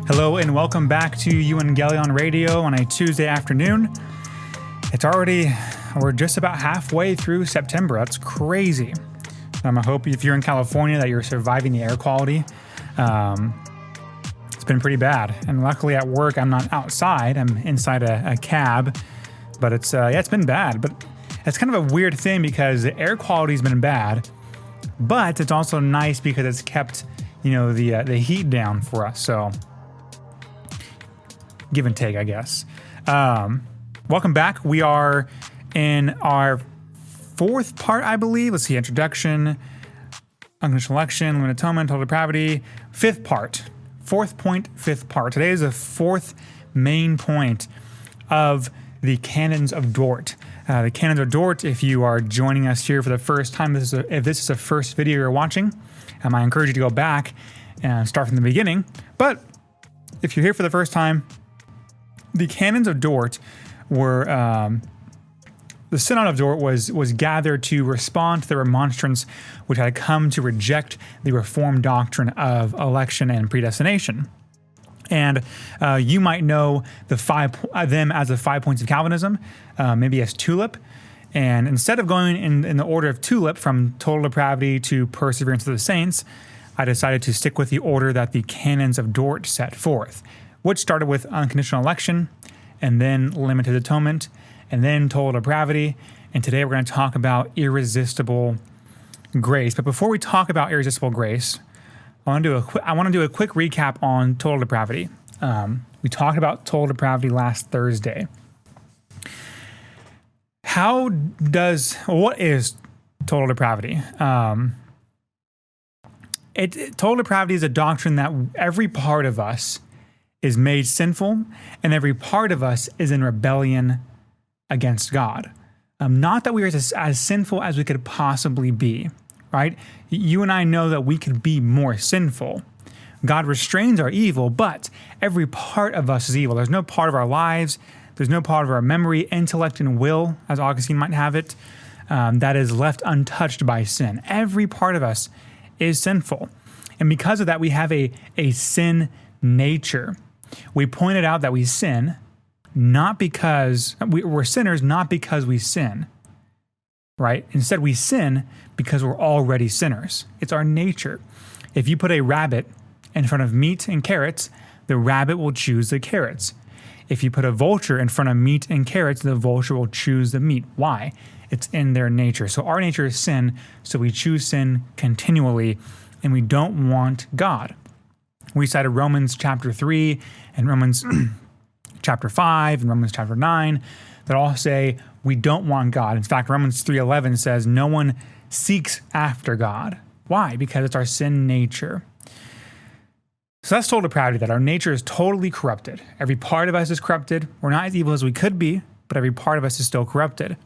Hello and welcome back to Euangelion Radio on a Tuesday afternoon. We're just about halfway through September. That's crazy. I hope if you're in California that you're surviving the air quality. It's been pretty bad. And luckily at work, I'm not outside. I'm inside a cab. But it's been bad. But it's kind of a weird thing because the air quality's been bad. But it's also nice because it's kept, the heat down for us. So give and take, I guess. Welcome back. We are in our fourth part, I believe. Let's see, introduction, unconditional election, limited atonement, total depravity. Fourth point, fifth part. Today is the fourth main point of the Canons of Dort. The Canons of Dort, if you are joining us here for the first time, if this is the first video you're watching, I encourage you to go back and start from the beginning. But if you're here for the first time, the Canons of Dort were, the Synod of Dort was gathered to respond to the remonstrance which had come to reject the Reformed doctrine of election and predestination. And you might know them as the 5 points of Calvinism, maybe as TULIP. And instead of going in the order of TULIP from total depravity to perseverance of the saints, I decided to stick with the order that the Canons of Dort set forth, which started with unconditional election, and then limited atonement, and then total depravity. And today we're going to talk about irresistible grace. But before we talk about irresistible grace, I want to do a quick recap on total depravity. We talked about total depravity last Thursday. What is total depravity? Total depravity is a doctrine that every part of us is made sinful, and every part of us is in rebellion against God. Not that we are as sinful as we could possibly be, right? You and I know that we could be more sinful. God restrains our evil, but every part of us is evil. There's no part of our lives, there's no part of our memory, intellect, and will, as Augustine might have it, that is left untouched by sin. Every part of us is sinful. And because of that, we have a sin nature. We pointed out that we sin not because we're sinners, not because we sin, right? Instead, we sin because we're already sinners. It's our nature. If you put a rabbit in front of meat and carrots, the rabbit will choose the carrots. If you put a vulture in front of meat and carrots, the vulture will choose the meat. Why? It's in their nature. So our nature is sin, so we choose sin continually, and we don't want God. We cited Romans chapter 3 and Romans chapter 5 and Romans chapter 9 that all say we don't want God. In fact, Romans 3:11 says no one seeks after God. Why? Because it's our sin nature. So that's total depravity, that our nature is totally corrupted. Every part of us is corrupted. We're not as evil as we could be, but every part of us is still corrupted.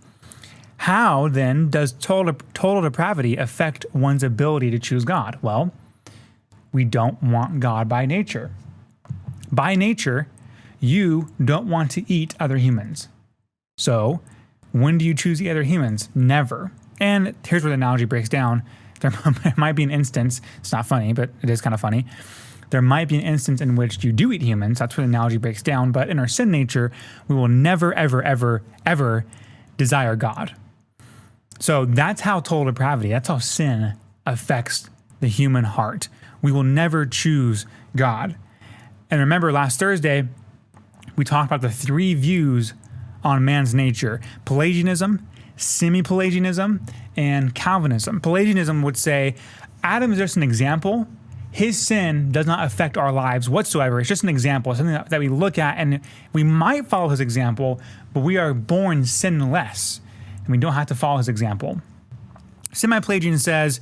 How then does total depravity affect one's ability to choose God? Well, we don't want God by nature. By nature, you don't want to eat other humans. So, when do you choose to eat other humans? Never. And here's where the analogy breaks down. There might be an instance, it's not funny, but it is kind of funny. There might be an instance in which you do eat humans. That's where the analogy breaks down. But in our sin nature, we will never, ever, ever, ever desire God. So that's how total depravity, that's how sin affects the human heart. We will never choose God. And remember, last Thursday, we talked about the three views on man's nature: Pelagianism, semi-Pelagianism, and Calvinism. Pelagianism would say Adam is just an example. His sin does not affect our lives whatsoever. It's just an example, something that we look at, and we might follow his example, but we are born sinless, and we don't have to follow his example. Semi-Pelagian says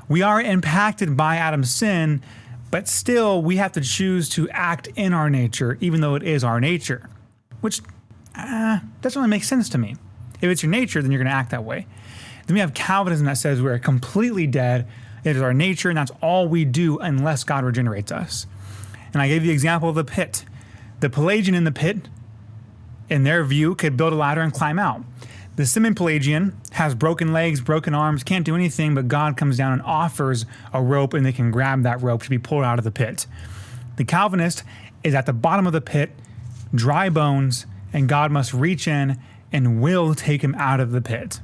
we are impacted by Adam's sin, but still we have to choose to act in our nature, even though it is our nature, which doesn't really make sense to me. If it's your nature, then you're going to act that way. Then we have Calvinism that says we're completely dead. It is our nature, and that's all we do unless God regenerates us. And I gave you the example of the pit. The Pelagian in the pit, in their view, could build a ladder and climb out. The semi-Pelagian has broken legs, broken arms, can't do anything, but God comes down and offers a rope, and they can grab that rope to be pulled out of the pit. The Calvinist is at the bottom of the pit, dry bones, and God must reach in and will take him out of the pit.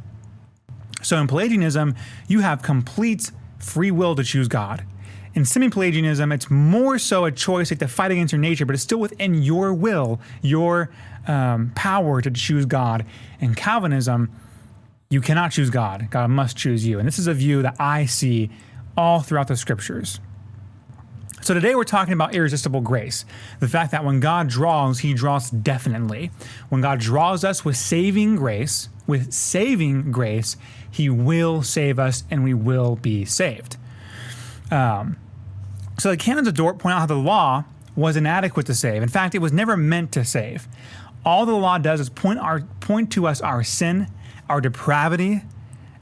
So in Pelagianism, you have complete free will to choose God. In semi-Pelagianism, it's more so a choice like to fight against your nature, but it's still within your will, your power to choose God. In Calvinism, you cannot choose God. God must choose you. And this is a view that I see all throughout the scriptures. So today we're talking about irresistible grace. The fact that when God draws, he draws definitely. When God draws us with saving grace, he will save us and we will be saved. So the canons of Dort point out how the law was inadequate to save. In fact, it was never meant to save. All the law does is point to us our sin, our depravity,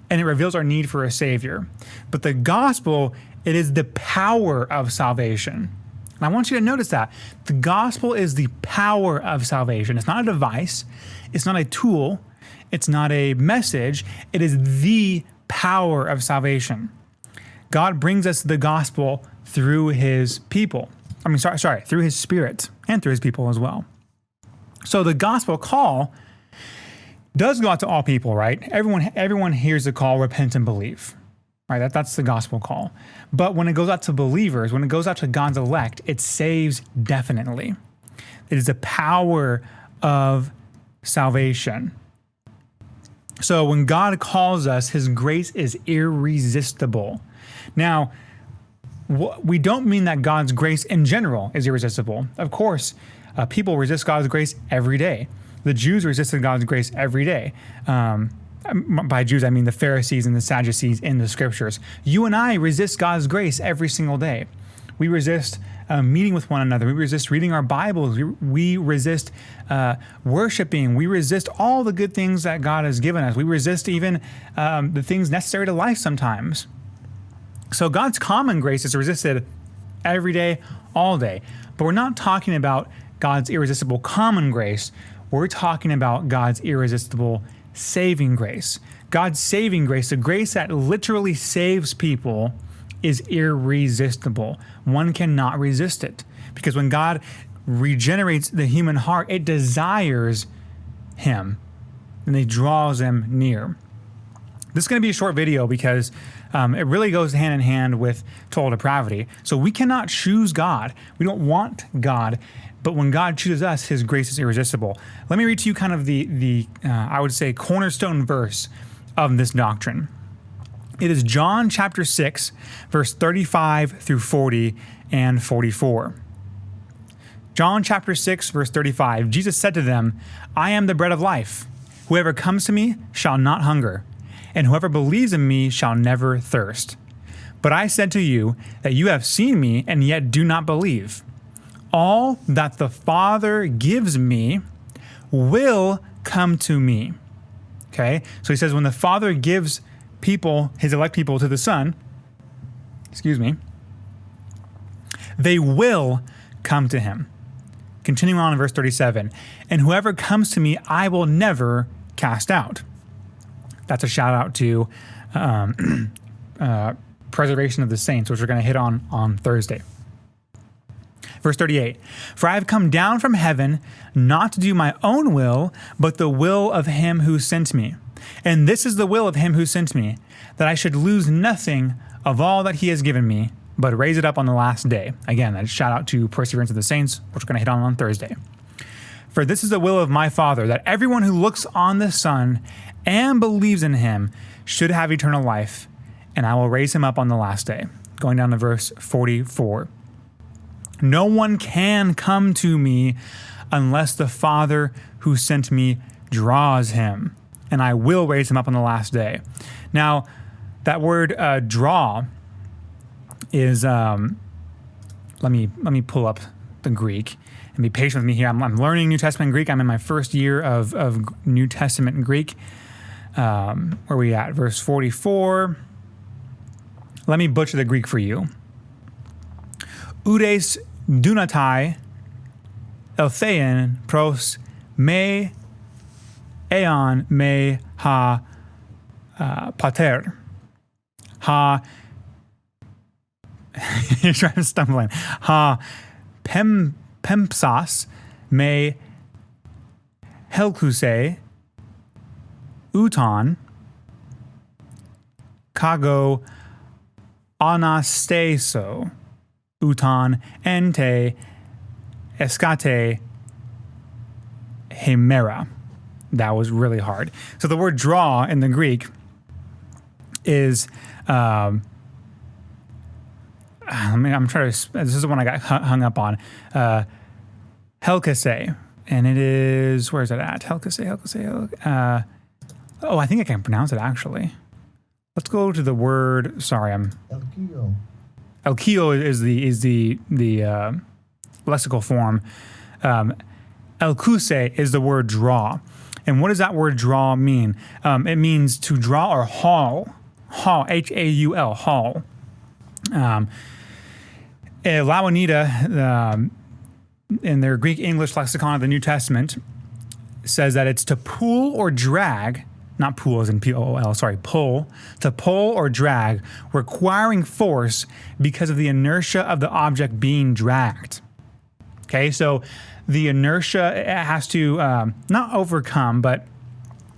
and it reveals our need for a Savior. But the gospel, it is the power of salvation. And I want you to notice that. The gospel is the power of salvation. It's not a device. It's not a tool. It's not a message. It is the power of salvation. God brings us the gospel through his people. Through his Spirit and through his people as well. So the gospel call does go out to all people, right? Everyone hears the call, repent and believe. Right? That's the gospel call. But when it goes out to believers, when it goes out to God's elect, it saves definitely. It is the power of salvation. So when God calls us, his grace is irresistible. Now, we don't mean that God's grace in general is irresistible. Of course, people resist God's grace every day. The Jews resisted God's grace every day. By Jews, I mean the Pharisees and the Sadducees in the scriptures. You and I resist God's grace every single day. We resist meeting with one another. We resist reading our Bibles. We resist worshiping. We resist all the good things that God has given us. We resist even the things necessary to life sometimes. So God's common grace is resisted every day, all day. But we're not talking about God's irresistible common grace. We're talking about God's irresistible saving grace. God's saving grace, the grace that literally saves people, is irresistible. One cannot resist it. Because when God regenerates the human heart, it desires him and it draws him near. This is going to be a short video because it really goes hand in hand with total depravity. So we cannot choose God. We don't want God. But when God chooses us, his grace is irresistible. Let me read to you kind of the I would say, cornerstone verse of this doctrine. It is John chapter 6, verse 35 through 40 and 44. John chapter 6, verse 35, Jesus said to them, I am the bread of life. Whoever comes to me shall not hunger, and whoever believes in me shall never thirst. But I said to you that you have seen me and yet do not believe. All that the Father gives me will come to me. Okay? So he says when the Father gives people, his elect people, to the Son, they will come to him. Continuing on in verse 37, and whoever comes to me, I will never cast out. That's a shout out to preservation of the saints, which we're going to hit on Thursday. Verse 38, for I have come down from heaven not to do my own will, but the will of him who sent me. And this is the will of him who sent me, that I should lose nothing of all that he has given me, but raise it up on the last day. Again, a shout out to perseverance of the saints, which we're going to hit on Thursday. For this is the will of my Father, that everyone who looks on the Son and believes in him should have eternal life, and I will raise him up on the last day. Going down to verse 44. No one can come to me unless the Father who sent me draws him, and I will raise him up on the last day. Now, that word draw is, let me pull up the Greek and be patient with me here. I'm learning New Testament Greek. I'm in my first year of New Testament Greek. Where are we at? Verse 44. Let me butcher the Greek for you. Oudes dunatai elthein pros me eon me ha pater ha you're trying to stumble in ha pempsas me helkuse uton kago anasteso uton ente escate hemera. That was really hard. So the word draw in the Greek is, I'm trying to, this is the one I got hung up on, helkase, and it is, where is it at? Helkase. I think I can pronounce it actually. Let's go to the word, sorry, Elkio is the lexical form. Elkuse is the word draw. And what does that word draw mean? It means to draw or haul, H-A-U-L, haul. Louw-Nida, in their Greek English lexicon of the New Testament, says that it's to pull or drag, not pull as in P-O-O-L, sorry, pull, to pull or drag, requiring force because of the inertia of the object being dragged. Okay, so the inertia it has to not overcome, but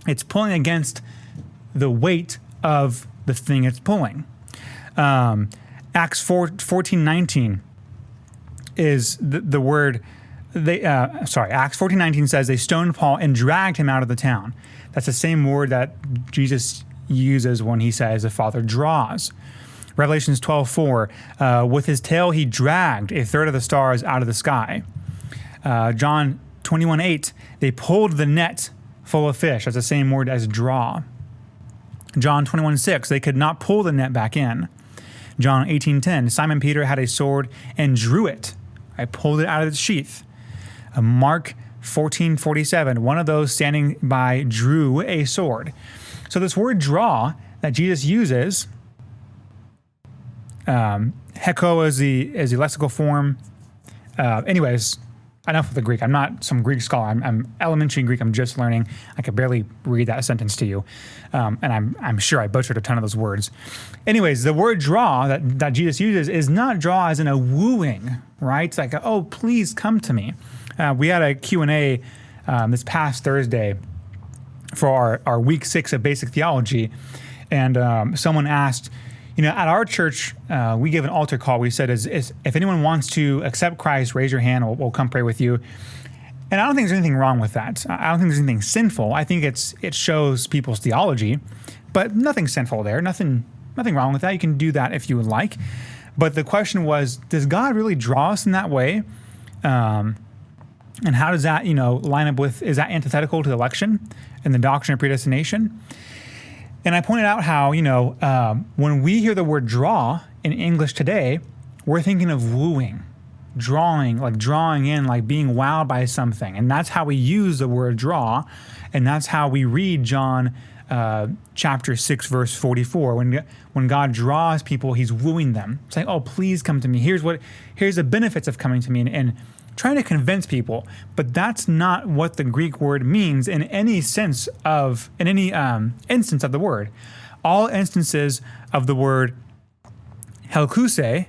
it's pulling against the weight of the thing it's pulling. Acts 14:19 is the word. Acts 14:19 says they stoned Paul and dragged him out of the town. That's the same word that Jesus uses when he says the Father draws. Revelations 12:4, with his tail he dragged a third of the stars out of the sky. John 21:8, they pulled the net full of fish. That's the same word as draw. John 21:6, they could not pull the net back in. John 18:10, Simon Peter had a sword and drew it. I pulled it out of its sheath. Mark 14:47, one of those standing by drew a sword. So this word draw that Jesus uses, heko is the lexical form. Anyways, enough of the Greek. I'm not some Greek scholar. I'm elementary Greek. I'm just learning. I could barely read that sentence to you. And I'm sure I butchered a ton of those words. Anyways, the word draw that Jesus uses is not draw as in a wooing, right? It's like, oh, please come to me. We had a Q&A this past Thursday for our week 6 of basic theology. And someone asked, at our church, we give an altar call. We said, if anyone wants to accept Christ, raise your hand. We'll come pray with you. And I don't think there's anything wrong with that. I don't think there's anything sinful. I think it shows people's theology, but nothing sinful there. Nothing wrong with that. You can do that if you would like. But the question was, does God really draw us in that way? And how does that, line up with, is that antithetical to election and the doctrine of predestination? And I pointed out how, when we hear the word draw in English today, we're thinking of wooing, drawing, like drawing in, like being wowed by something. And that's how we use the word draw. And that's how we read John chapter 6, verse 44. When God draws people, he's wooing them, saying, oh, please come to me. Here's the benefits of coming to me, and trying to convince people. But that's not what the Greek word means in any instance of the word. All instances of the word helkuse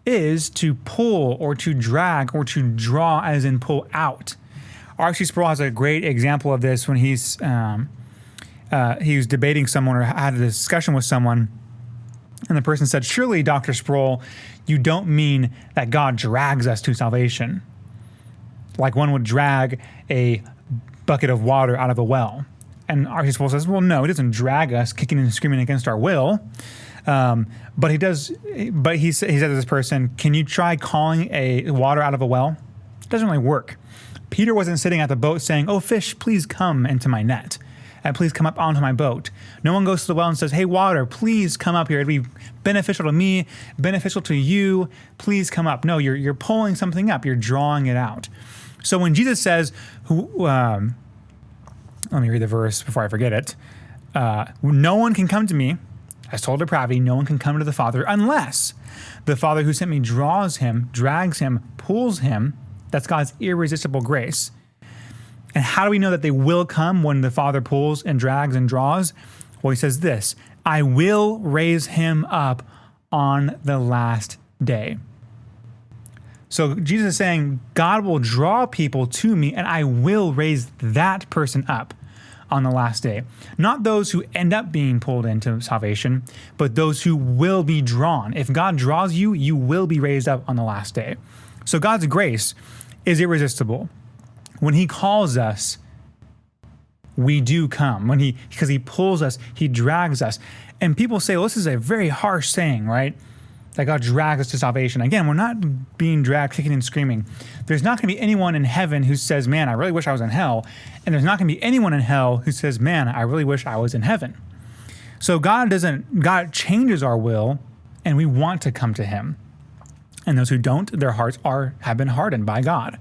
is to pull or to drag or to draw, as in pull out. R.C. Sproul has a great example of this when he was debating someone or had a discussion with someone, and the person said, surely, Dr. Sproul, you don't mean that God drags us to salvation, like one would drag a bucket of water out of a well. And R.C. Sproul says, well, no, he doesn't drag us kicking and screaming against our will. But he does. But he said to this person, can you try calling a water out of a well? It doesn't really work. Peter wasn't sitting at the boat saying, oh, fish, please come into my net. And please come up onto my boat. No one goes to the well and says, hey, water, please come up here. It'd be beneficial to me, beneficial to you. Please come up. No, you're pulling something up. You're drawing it out. So when Jesus says, let me read the verse before I forget it. No one can come to me, as told depravity, no one can come to the Father unless the Father who sent me draws him, drags him, pulls him. That's God's irresistible grace. And how do we know that they will come when the Father pulls and drags and draws? Well, he says this, I will raise him up on the last day. So Jesus is saying, God will draw people to me and I will raise that person up on the last day. Not those who end up being pulled into salvation, but those who will be drawn. If God draws you, you will be raised up on the last day. So God's grace is irresistible. When he calls us, we do come. Because he pulls us, he drags us. And people say, well, this is a very harsh saying, right? That God drags us to salvation. Again, we're not being dragged kicking and screaming. There's not going to be anyone in heaven who says, man, I really wish I was in hell. And there's not going to be anyone in hell who says, man, I really wish I was in heaven. So God changes our will, and we want to come to him. And those who don't, their hearts have been hardened by God.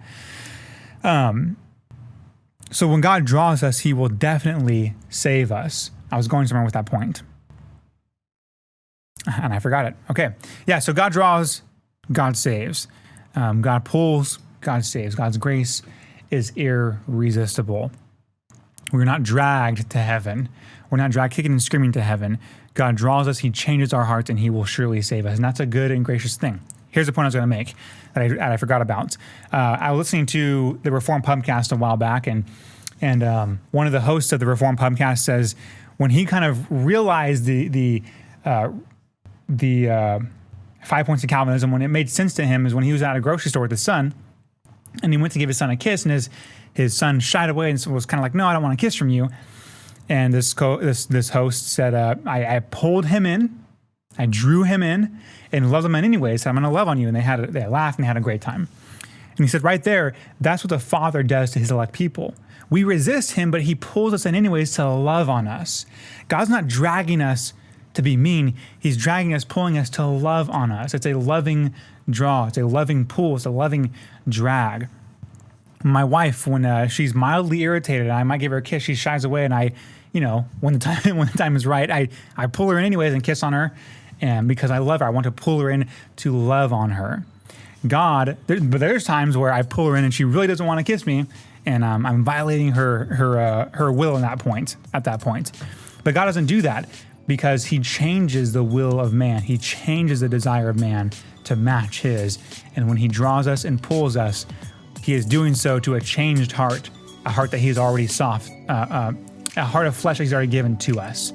So when God draws us, he will definitely save us. I was going somewhere with that point, and I forgot it. Okay. Yeah, so God draws, God saves. God pulls, God saves. God's grace is irresistible. We're not dragged to heaven. We're not dragged kicking and screaming to heaven. God draws us, he changes our hearts, and he will surely save us. And that's a good and gracious thing. Here's the point I was going to make that I forgot about. I was listening to the Reformed Pubcast a while back, and one of the hosts of the Reformed Pubcast says when he kind of realized the 5 points of Calvinism, when it made sense to him, is when he was at a grocery store with his son, and he went to give his son a kiss, and his son shied away and was kind of like, no, I don't want a kiss from you. And this host said, I pulled him in, I drew him in, and loved him in anyway, so I'm going to love on you. And they laughed and had a great time. And he said right there, that's what the Father does to his elect people. We resist him, but he pulls us in anyways to love on us. God's not dragging us to be mean. He's dragging us, pulling us to love on us. It's a loving draw. It's a loving pull. It's a loving drag. My wife, when she's mildly irritated, I might give her a kiss, she shies away, and when the time is right, I pull her in anyways and kiss on her. And because I love her, I want to pull her in to love on her. But there's times where I pull her in and she really doesn't want to kiss me, and I'm violating her will at that point. But God doesn't do that because he changes the will of man. He changes the desire of man to match his. And when he draws us and pulls us, he is doing so to a changed heart, a heart that he's already a heart of flesh that he's already given to us.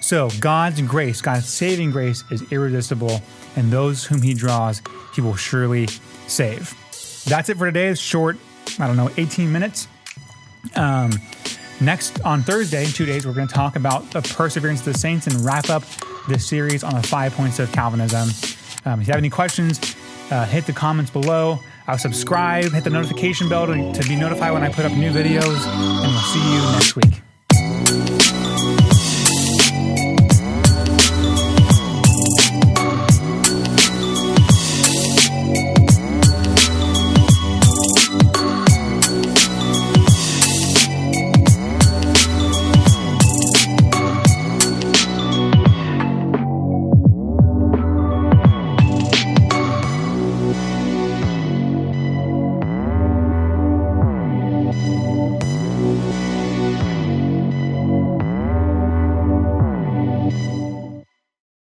So God's grace, God's saving grace is irresistible, and those whom he draws, he will surely save. That's it for today. It's short, 18 minutes. Next, on Thursday, in 2 days, we're going to talk about the perseverance of the saints and wrap up this series on the 5 points of Calvinism. If you have any questions, hit the comments below. Subscribe, hit the notification bell to be notified when I put up new videos, and we'll see you next week.